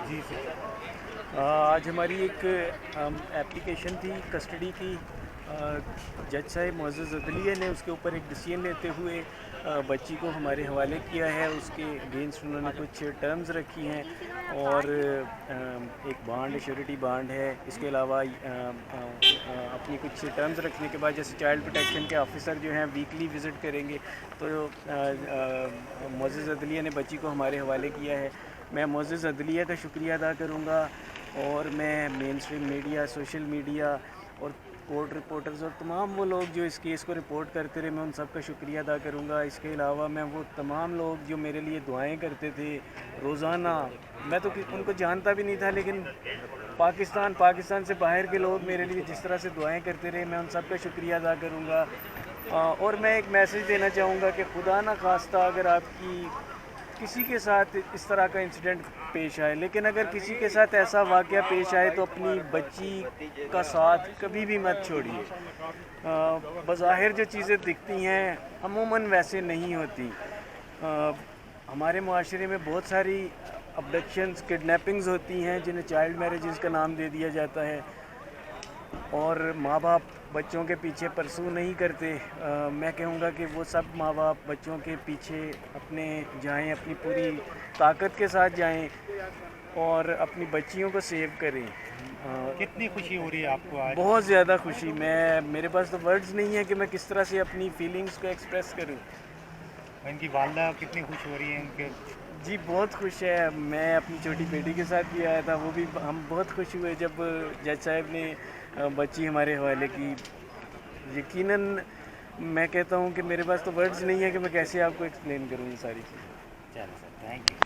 جی سر، آج ہماری ایک اپلیکیشن تھی کسٹڈی کی. جج صاحب معزز عدلیہ نے اس کے اوپر ایک ڈیسیژن لیتے ہوئے بچی کو ہمارے حوالے کیا ہے. اس کے اگینسٹ انہوں نے کچھ ٹرمز رکھی ہیں اور ایک بانڈ شیورٹی بانڈ ہے. اس کے علاوہ اپنی کچھ ٹرمز رکھنے کے بعد جیسے چائلڈ پروٹیکشن کے آفیسر جو ہیں ویکلی وزٹ کریں گے. تو معزز عدلیہ نے بچی کو ہمارے حوالے کیا ہے. میں معزز عدلیہ کا شکریہ ادا کروں گا اور میں مین اسٹریم میڈیا، سوشل میڈیا اور کورٹ رپورٹرز اور تمام وہ لوگ جو اس کیس کو رپورٹ کرتے رہے، میں ان سب کا شکریہ ادا کروں گا. اس کے علاوہ میں وہ تمام لوگ جو میرے لیے دعائیں کرتے تھے روزانہ، میں تو ان کو جانتا بھی نہیں تھا، لیکن پاکستان سے باہر کے لوگ میرے لیے جس طرح سے دعائیں کرتے رہے، میں ان سب کا شکریہ ادا کروں گا. اور میں ایک میسیج دینا چاہوں گا کہ خدا نہ خواستہ اگر آپ کی کسی کے ساتھ اس طرح کا انسیڈنٹ پیش آئے، لیکن اگر کسی کے ساتھ ایسا واقعہ پیش آئے تو اپنی بچی کا ساتھ کبھی بھی مت چھوڑیے. بظاہر جو چیزیں دکھتی ہیں عموماً ویسے نہیں ہوتی. ہمارے معاشرے میں بہت ساری ابڈکشنز، کڈنیپنگز ہوتی ہیں جنہیں چائلڈ میریجز کا نام دے دیا جاتا ہے، اور ماں باپ بچوں کے پیچھے پرسو نہیں کرتے. میں کہوں گا کہ وہ سب ماں باپ بچوں کے پیچھے اپنے جائیں، اپنی پوری طاقت کے ساتھ جائیں اور اپنی بچیوں کو سیو کریں. کتنی خوشی ہو رہی ہے آپ کو آج؟ بہت زیادہ خوشی. میرے پاس تو ورڈز نہیں ہیں کہ میں کس طرح سے اپنی فیلنگز کو ایکسپریس کروں. ان کی والدہ کتنی خوش ہو رہی ہیں ان کے؟ جی بہت خوش ہے. میں اپنی چھوٹی بیٹی کے ساتھ بھی آیا تھا، وہ بھی ہم بہت خوش ہوئے جب جج صاحب نے بچی ہمارے حوالے کی. یقیناً میں کہتا ہوں کہ میرے پاس تو ورڈز نہیں ہیں کہ میں کیسے آپ کو ایکسپلین کروں یہ ساری چیزیں. چلو